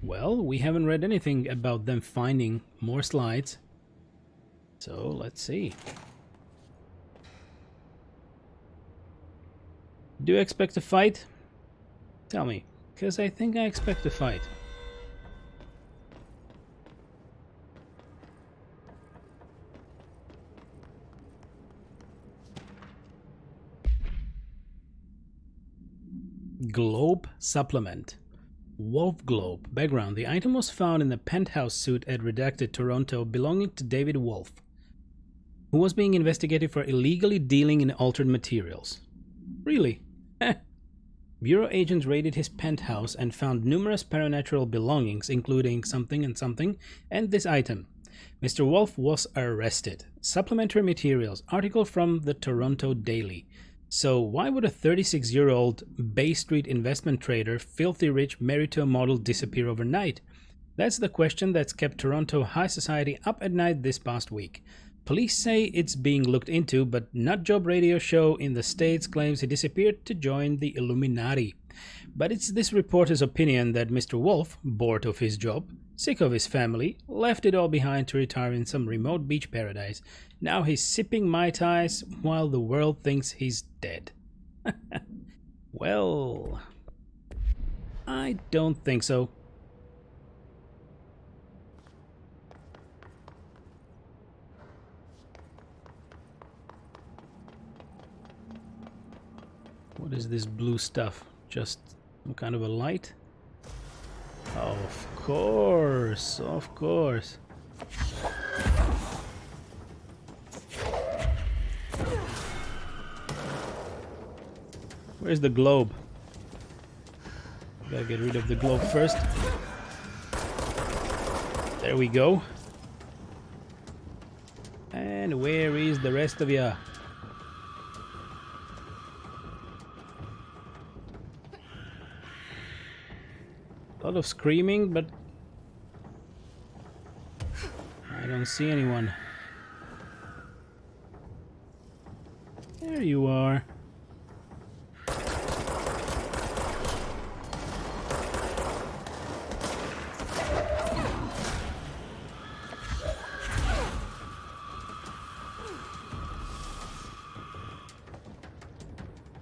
Well, we haven't read anything about them finding more slides. So, let's see. Do you expect a fight? Tell me, because I think I expect a fight. Globe supplement. Wolf Globe. Background. The item was found in the penthouse suite at Redacted Toronto belonging to David Wolf, who was being investigated for illegally dealing in altered materials. Really? Bureau agents raided his penthouse and found numerous paranatural belongings, including something and something, and this item. Mr. Wolf was arrested. Supplementary materials. Article from the Toronto Daily. So why would a 36-year-old Bay Street investment trader, filthy rich, married to a model disappear overnight? That's the question that's kept Toronto high society up at night this past week. Police say it's being looked into, but Nutjob radio show in the States claims he disappeared to join the Illuminati. But it's this reporter's opinion that Mr. Wolf, bored of his job, sick of his family, left it all behind to retire in some remote beach paradise. Now he's sipping Mai Tais while the world thinks he's dead. Well, I don't think so. What is this blue stuff? Just some kind of a light? Of course, of course. Where's the globe? Gotta get rid of the globe first. There we go. And where is the rest of ya? A lot of screaming, but I don't see anyone. There you are.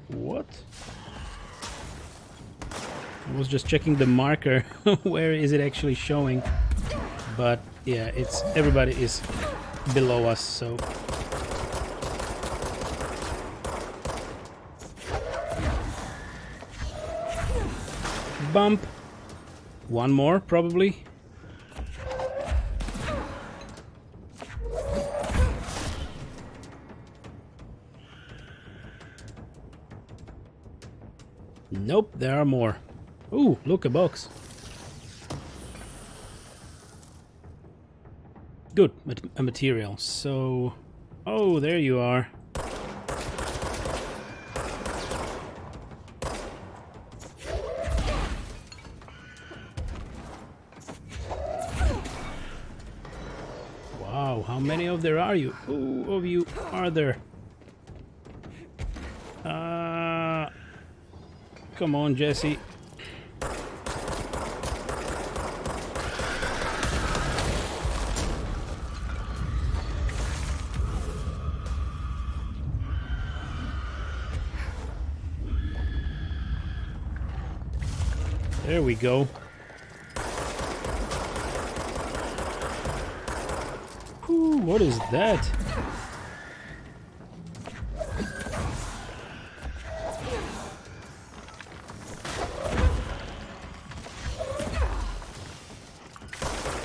What? I was just checking the marker. Where is it actually showing? But yeah, it's everybody is below us, so bump. One more probably. Nope, there are more. Ooh, look, a box. Good, a material. So, oh, there you are. Wow, how many of there are you? Ooh, of you are there? Come on, Jesse. There we go. Ooh, what is that?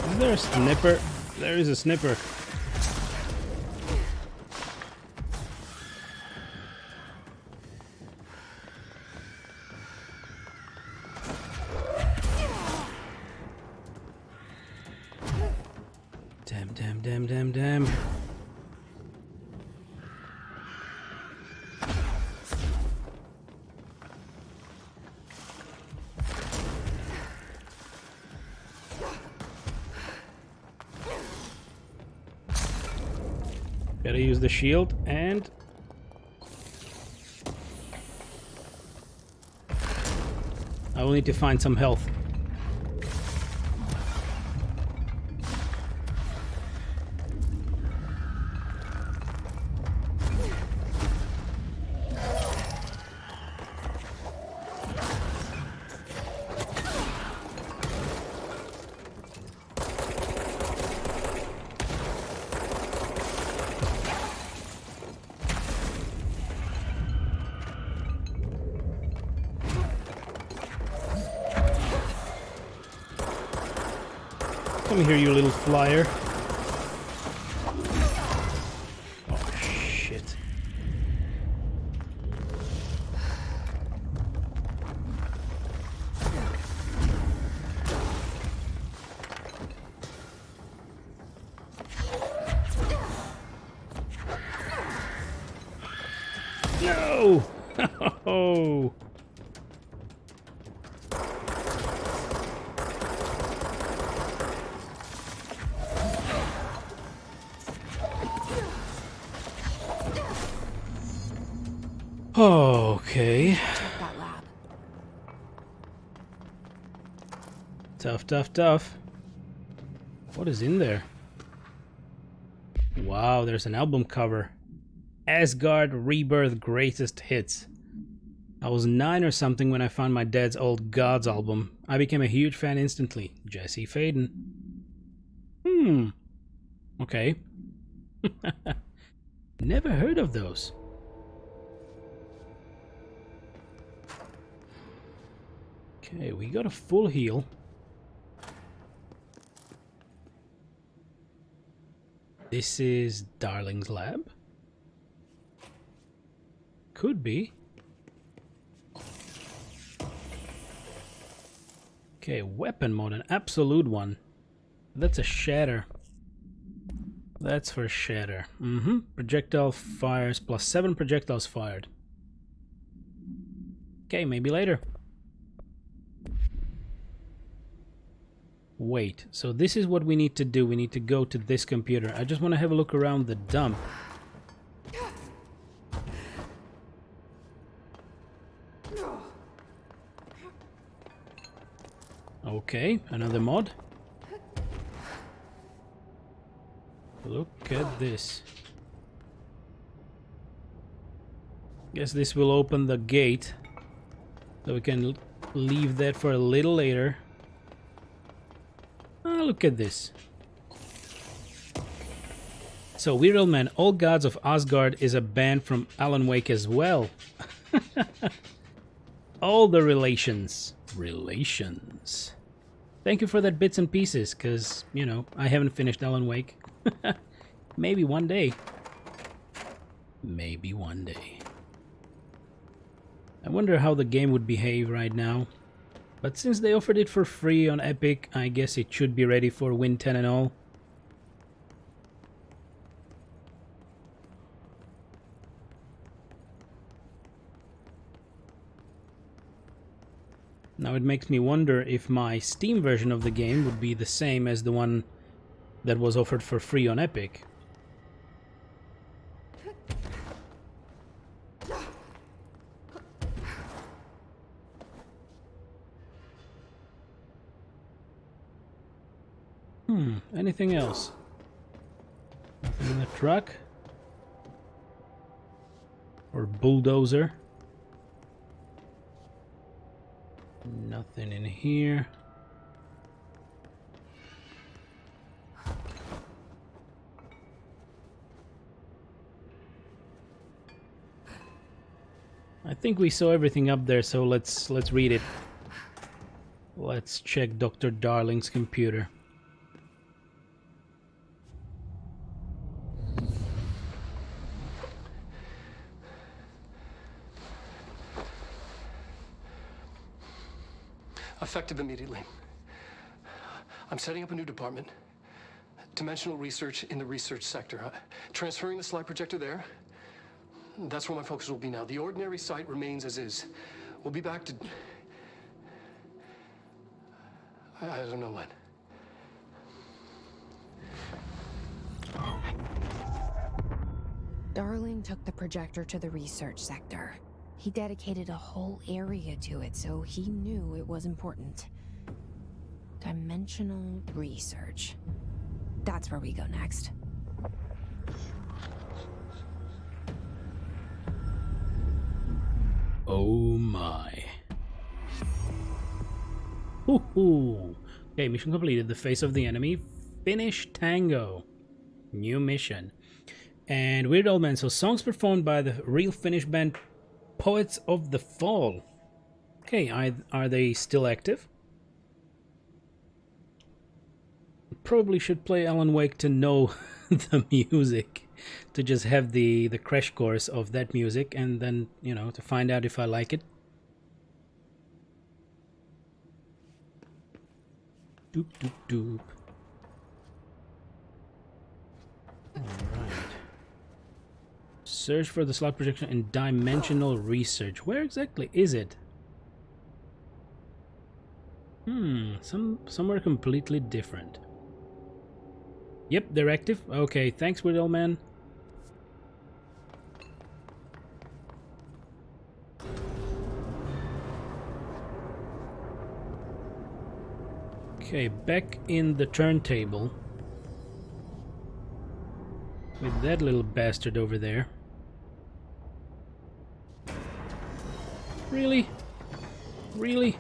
Is there a snipper? There is a snipper. Damn. Gotta use the shield and I will need to find some health. Come here, you little flyer. Oh, shit. No! Oh. Okay. Check that lab. Tough, tough, tough. What is in there? Wow, there's an album cover. Asgard Rebirth Greatest Hits. I was 9 or something when I found my dad's old Gods album. I became a huge fan instantly. Jesse Faden. Okay. Never heard of those. Okay, we got a full heal. This is Darling's lab? Could be. Okay, weapon mode, an absolute one. That's a shatter. That's for shatter. Projectile fires plus 7 projectiles fired. Okay, maybe later. Wait, so this is what we need to do. We need to go to this computer. I just want to have a look around the dump. Okay, another mod. Look at this. Guess this will open the gate. So we can leave that for a little later. Ah, look at this. So, Weird Old Man, All Gods of Asgard is a band from Alan Wake as well. All the relations. Relations. Thank you for that bits and pieces, because, you know, I haven't finished Alan Wake. Maybe one day. Maybe one day. I wonder how the game would behave right now. But since they offered it for free on Epic, I guess it should be ready for Win 10 and all. Now it makes me wonder if my Steam version of the game would be the same as the one that was offered for free on Epic. Anything else? Nothing in the truck? Or bulldozer? Nothing in here. I think we saw everything up there, so let's read it. Let's check Dr. Darling's computer. Effective immediately. I'm setting up a new department. Dimensional research in the research sector. Transferring the slide projector there. That's where my focus will be now. The ordinary site remains as is. We'll be back to... I don't know when. Darling took the projector to the research sector. He dedicated a whole area to it, so he knew it was important. Dimensional research. That's where we go next. Oh my. Hoo-hoo. Okay, mission completed. The face of the enemy. Finish Tango. New mission. And Weird Old Man. So songs performed by the real Finnish band Poets of the Fall. Okay, are they still active? probably should play Alan Wake to know the music, to just have the crash course of that music, and then, you know, to find out if I like it. Doop doop doop. Alright. Search for the slot projection in dimensional research. Where exactly is it? Somewhere completely different. Yep, they're active. Okay, thanks, Weird Old Man. Okay, back in the turntable. With that little bastard over there. Really? Really?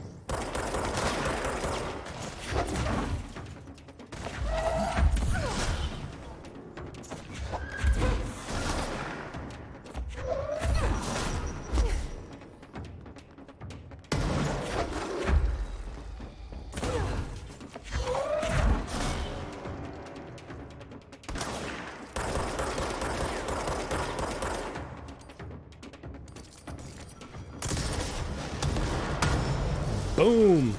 Boom!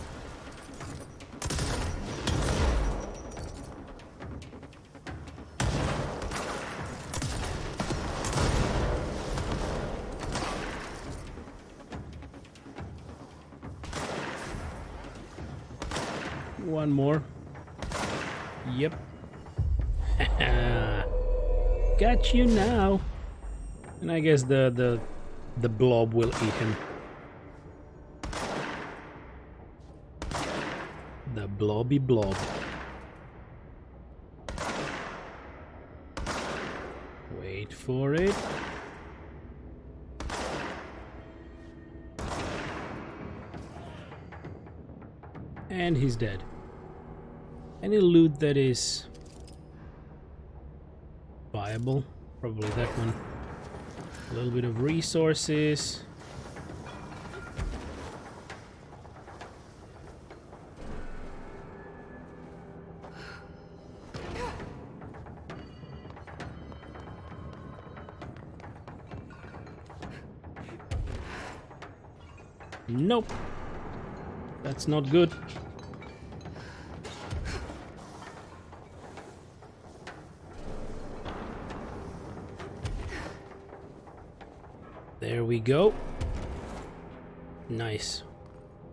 One more. Yep. Got you now. And I guess the blob will eat him. The blobby blob. Wait for it. And he's dead. Any loot that is viable? Probably that one. A little bit of resources. Nope. That's not good. There we go. Nice.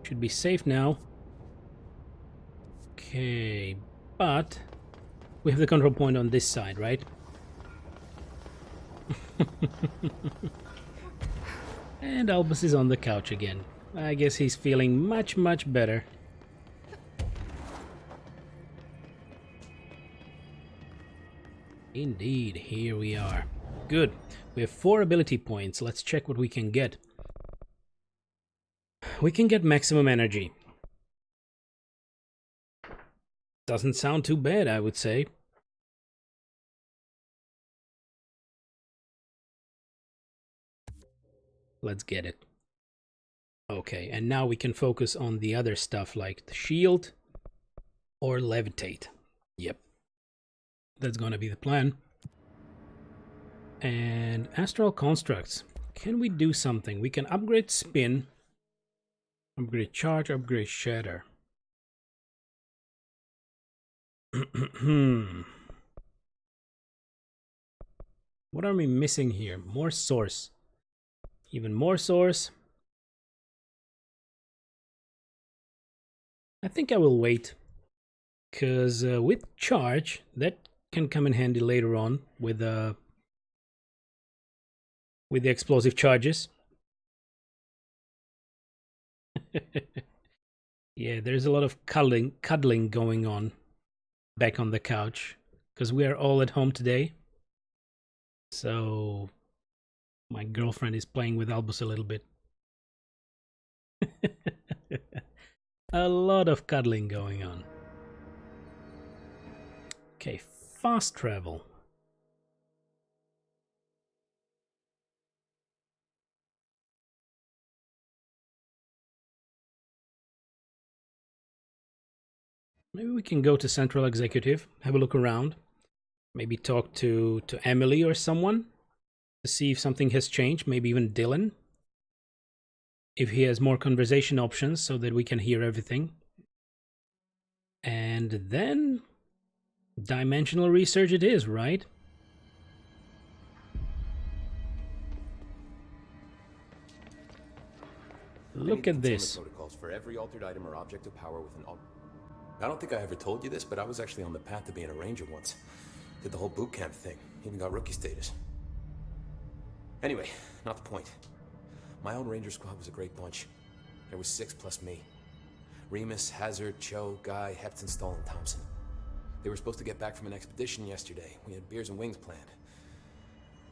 Should be safe now. Okay, but we have the control point on this side, right? And Albus is on the couch again. I guess he's feeling much, much better. Indeed, here we are. Good. We have 4 ability points. Let's check what we can get. We can get maximum energy. Doesn't sound too bad, I would say. Let's get it. Okay, and now we can focus on the other stuff like the shield or levitate. Yep. That's gonna be the plan. And astral constructs. Can we do something? We can upgrade spin, upgrade charge, upgrade shatter. What are we missing here? More source. Even more source. I think I will wait. Because with charge, that can come in handy later on with the explosive charges. Yeah, there's a lot of cuddling going on back on the couch because we are all at home today. So my girlfriend is playing with Albus a little bit. A lot of cuddling going on. Okay, fast travel. Maybe we can go to Central Executive, have a look around. Maybe talk to Emily or someone to see if something has changed. Maybe even Dylan, if he has more conversation options so that we can hear everything. And then dimensional research it is, right? Look at this. Protocols for every altered item or object of power with an I don't think I ever told you this, but I was actually on the path to being a ranger once. Did the whole boot camp thing. Even got rookie status. Anyway, not the point. My own ranger squad was a great bunch. There was 6 plus me. Remus, Hazard, Cho, Guy, Hepton, Stoll, and Thompson. They were supposed to get back from an expedition yesterday. We had beers and wings planned.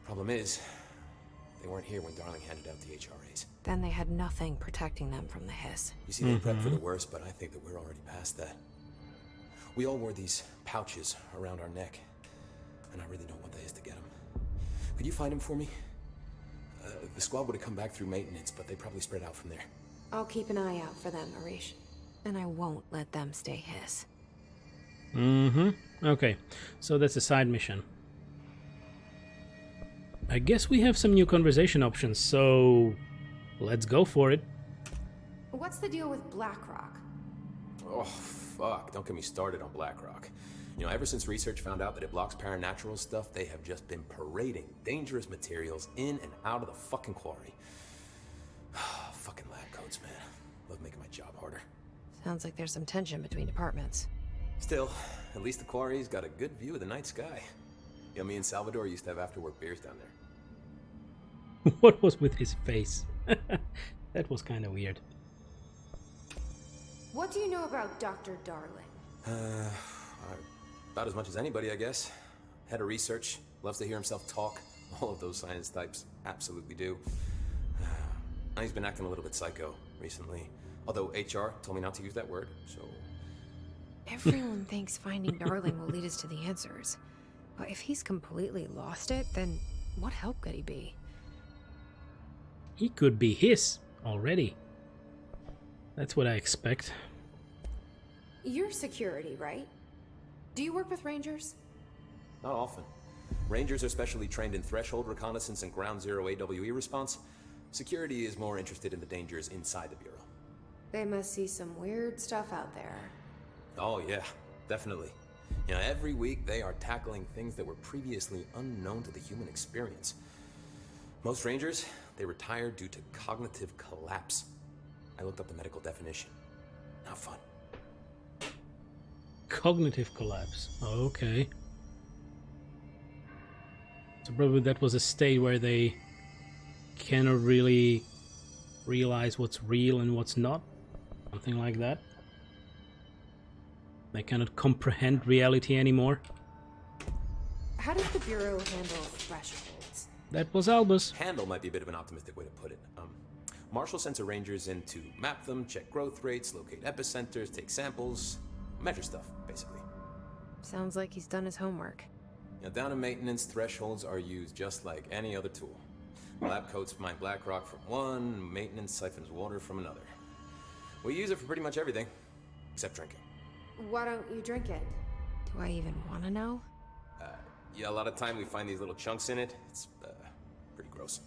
Problem is, they weren't here when Darling handed out the HRAs. Then they had nothing protecting them from the hiss. You see, they prepped for the worst, but I think that we're already past that. We all wore these pouches around our neck, and I really don't want the hiss to get them. Could you find them for me? The squad would have come back through maintenance, but they probably spread out from there. I'll keep an eye out for them, Arish. And I won't let them stay hiss. Okay, so that's a side mission. I guess we have some new conversation options, so let's go for it. What's the deal with BlackRock? Oh, fuck. Don't get me started on BlackRock. You know, ever since research found out that it blocks paranatural stuff, they have just been parading dangerous materials in and out of the fucking quarry. Fucking lab coats, man. Love making my job harder. Sounds like there's some tension between departments. Still, at least the quarry's got a good view of the night sky. You know, me and Salvador used to have after-work beers down there. What was with his face? That was kind of weird. What do you know about Dr. Darling? About as much as anybody, I guess. Head of research, loves to hear himself talk. All of those science types absolutely do. He's been acting a little bit psycho recently. Although HR told me not to use that word, so... Everyone thinks finding Darling will lead us to the answers. But if he's completely lost it, then what help could he be? He could be his already. That's what I expect. You're security, right? Do you work with Rangers? Not often. Rangers are specially trained in threshold reconnaissance and ground zero AWE response. Security is more interested in the dangers inside the Bureau. They must see some weird stuff out there. Oh yeah, definitely. You know, every week they are tackling things that were previously unknown to the human experience. Most Rangers, they retire due to cognitive collapse. I looked up the medical definition. Not fun. Cognitive collapse. Okay. So probably that was a state where they cannot really realize what's real and what's not. Something like that. They cannot comprehend reality anymore. How does the Bureau handle thresholds? That was Albus. Handle might be a bit of an optimistic way to put it. Marshall sends her Rangers in to map them, check growth rates, locate epicenters, take samples, measure stuff, basically. Sounds like he's done his homework. You know, down in maintenance, thresholds are used just like any other tool. Lab coats mine black rock from one, maintenance siphons water from another. We use it for pretty much everything, except drinking. Why don't you drink it? Do I even want to know? Yeah, a lot of time we find these little chunks in it. It's pretty gross.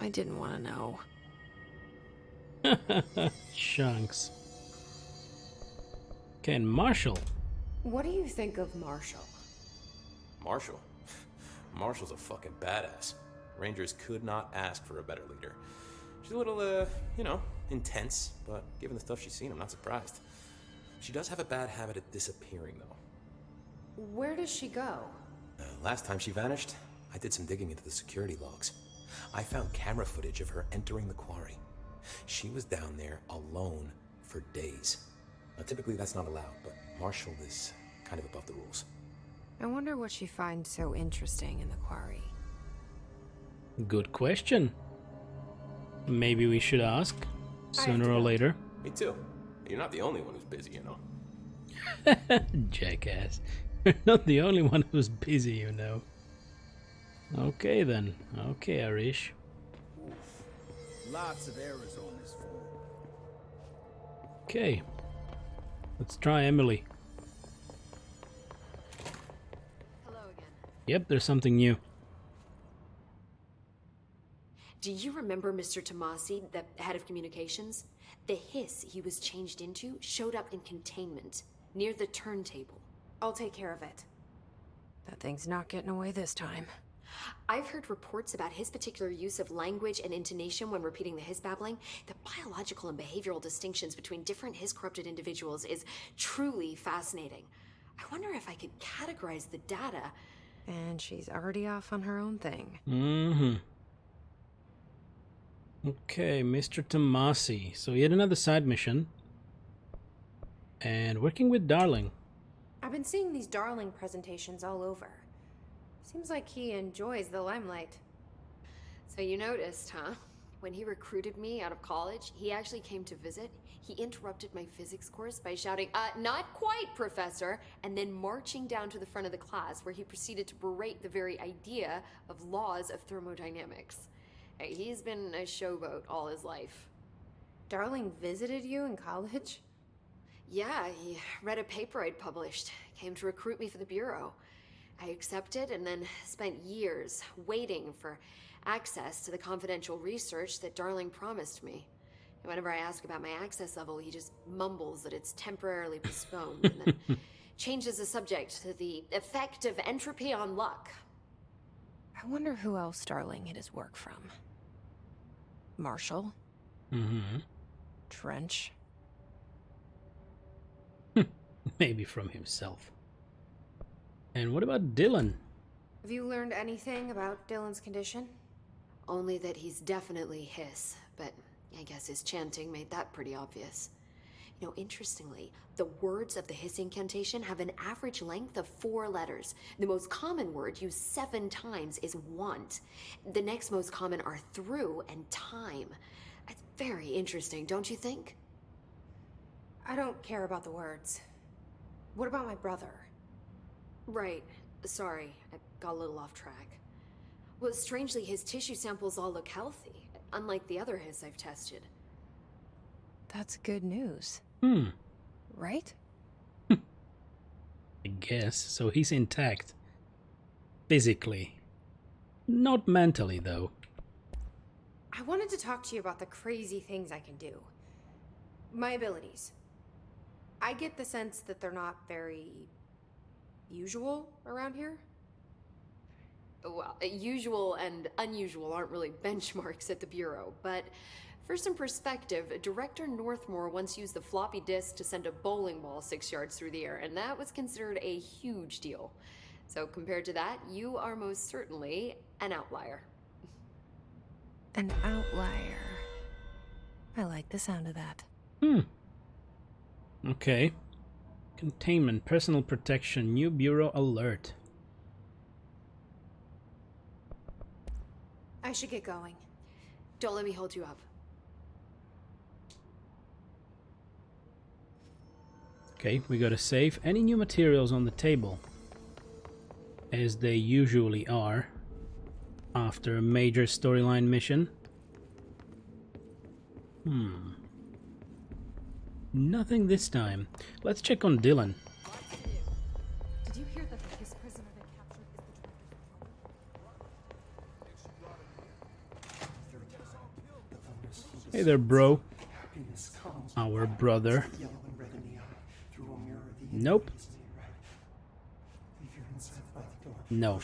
I didn't want to know. Chunks. Okay, and Marshall. What do you think of Marshall? Marshall? Marshall's a fucking badass. Rangers could not ask for a better leader. She's a little, you know, intense, but given the stuff she's seen, I'm not surprised. She does have a bad habit of disappearing, though. Where does she go? Last time she vanished, I did some digging into the security logs. I found camera footage of her entering the quarry. She was down there alone for days. Now, typically that's not allowed, but Marshall is kind of above the rules. I wonder what she finds so interesting in the quarry. Good question. Maybe we should ask sooner or later. Me too. You're not the only one who's busy, you know. Jackass. You're not the only one who's busy, you know. Okay then. Okay, Arish. Lots of errors on this form. Okay. Let's try Emily. Yep, there's something new. Do you remember Mr. Tomasi, the head of communications? The hiss he was changed into showed up in containment, near the turntable. I'll take care of it. That thing's not getting away this time. I've heard reports about his particular use of language and intonation when repeating the hiss babbling. The biological and behavioral distinctions between different hiss-corrupted individuals is truly fascinating. I wonder if I could categorize the data. And she's already off on her own thing. Mm-hmm. Okay, Mr. Tomasi. So yet another side mission. And working with Darling. I've been seeing these Darling presentations all over. Seems like he enjoys the limelight. So you noticed, huh? When he recruited me out of college, he actually came to visit. He interrupted my physics course by shouting, not quite, Professor, and then marching down to the front of the class where he proceeded to berate the very idea of laws of thermodynamics. He's been a showboat all his life. Darling visited you in college? Yeah, he read a paper I'd published, came to recruit me for the Bureau. I accepted and then spent years waiting for access to the confidential research that Darling promised me. And whenever I ask about my access level, he just mumbles that it's temporarily postponed and then changes the subject to the effect of entropy on luck. I wonder who else Darling hid his work from. Marshall? Mm-hmm. Trench? Maybe from himself. And what about Dylan? Have you learned anything about Dylan's condition? Only that he's definitely hiss, but I guess his chanting made that pretty obvious. You know, interestingly, the words of the hiss incantation have an average length of 4 letters. The most common word used 7 times is want. The next most common are through and time. It's very interesting, don't you think? I don't care about the words. What about my brother? Right. Sorry, I got a little off track. Well, strangely, his tissue samples all look healthy, unlike the other hiss I've tested. That's good news. Right? I guess. So he's intact. Physically. Not mentally, though. I wanted to talk to you about the crazy things I can do. My abilities. I get the sense that they're not very usual around here. Well, usual and unusual aren't really benchmarks at the Bureau, but for some perspective, Director Northmore once used the floppy disk to send a bowling ball 6 yards through the air, and that was considered a huge deal. So compared to that, you are most certainly an outlier. An outlier. I like the sound of that. Okay. Containment, personal protection, new Bureau alert. I should get going. Don't let me hold you up. Okay, we gotta save any new materials on the table, as they usually are after a major storyline mission. Nothing this time. Let's check on Dylan. Did you hear that the Hiss prisoner they captured is the director? Hey there, bro. Our brother. Nope. No.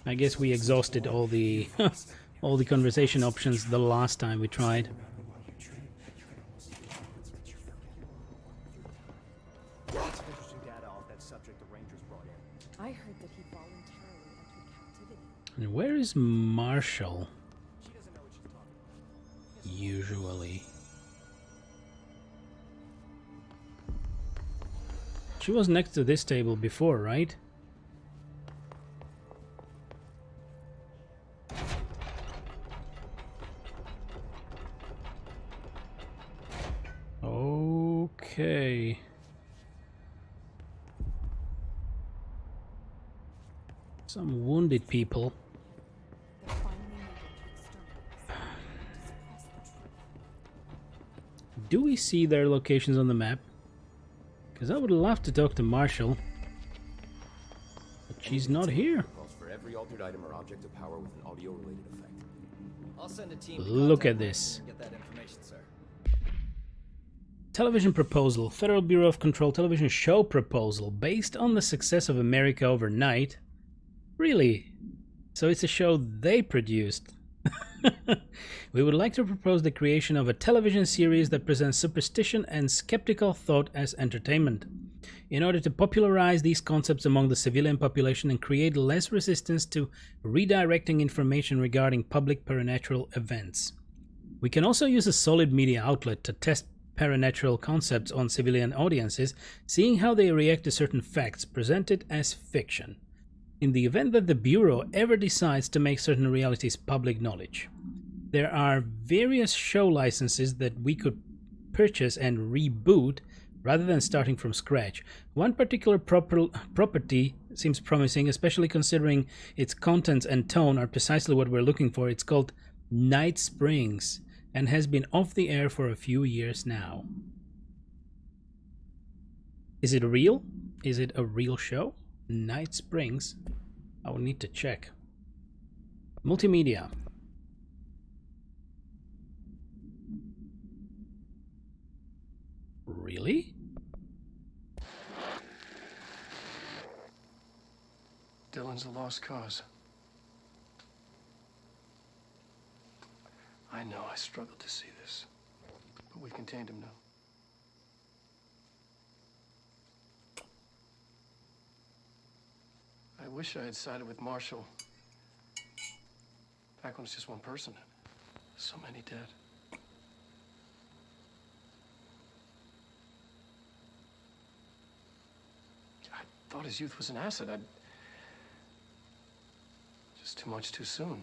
I guess we exhausted all the all the conversation options the last time we tried. I heard that he voluntarily entered captivity. And where is Marshall? Usually. She was next to this table before, right? Okay. Some wounded people. They're finally moving to exterminate us, to suppress the truth. Do we see their locations on the map? Because I would love to talk to Marshall. But she's not here. Calls for every altered item or object of power with an audio-related effect. I'll send a team to Look at contact this. and get that information, sir. Television proposal. Federal Bureau of Control television show proposal based on the success of America Overnight. Really? So it's a show they produced. We would like to propose the creation of a television series that presents superstition and skeptical thought as entertainment, in order to popularize these concepts among the civilian population and create less resistance to redirecting information regarding public paranatural events. We can also use a solid media outlet to test paranatural concepts on civilian audiences, seeing how they react to certain facts presented as fiction, in the event that the Bureau ever decides to make certain realities public knowledge. There are various show licenses that we could purchase and reboot rather than starting from scratch. One particular property seems promising, especially considering its contents and tone are precisely what we're looking for. It's called Night Springs and has been off the air for a few years now. Is it real? Is it a real show? Night Springs? I will need to check. Multimedia. Really? Dylan's a lost cause. I know I struggled to see this, but we've contained him now. I wish I had sided with Marshall. Back when it's just one person. So many dead. I thought his youth was an asset. Just too much too soon.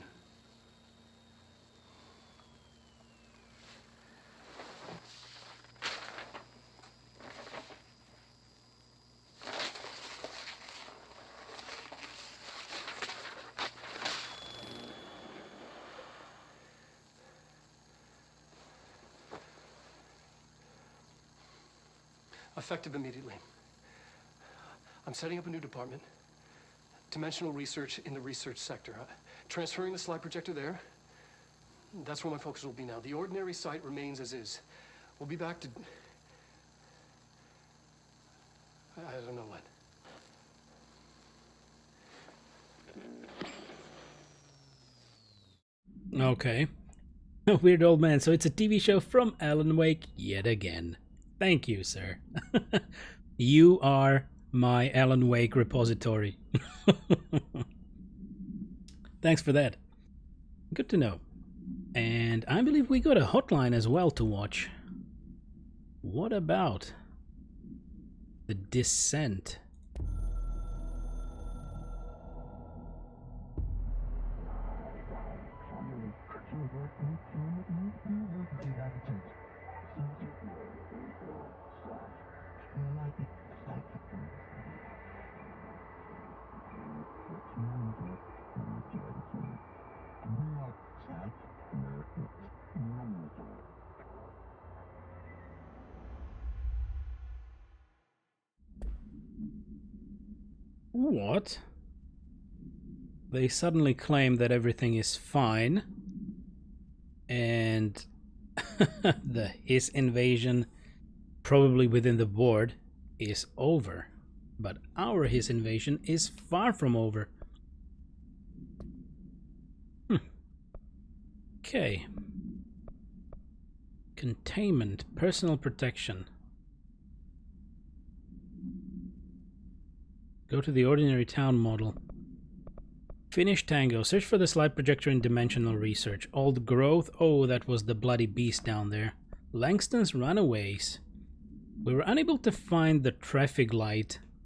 Effective immediately. I'm setting up a new department. Dimensional research in the research sector. Transferring the slide projector there. That's where my focus will be now. The ordinary site remains as is. We'll be back to... I don't know when. Okay. Weird old man. So it's a TV show from Alan Wake yet again. Thank you, sir. You are my Alan Wake repository. Thanks for that. Good to know. And I believe we got a hotline as well to watch. What about The Descent? What? They suddenly claim that everything is fine and his invasion, probably within the board, is over. But his invasion is far from over. Okay. Containment, personal protection. Go to the ordinary town model. Finish Tango. Search for the slide projector in dimensional research. Old growth. Oh, that was the bloody beast down there. Langston's Runaways. We were unable to find the traffic light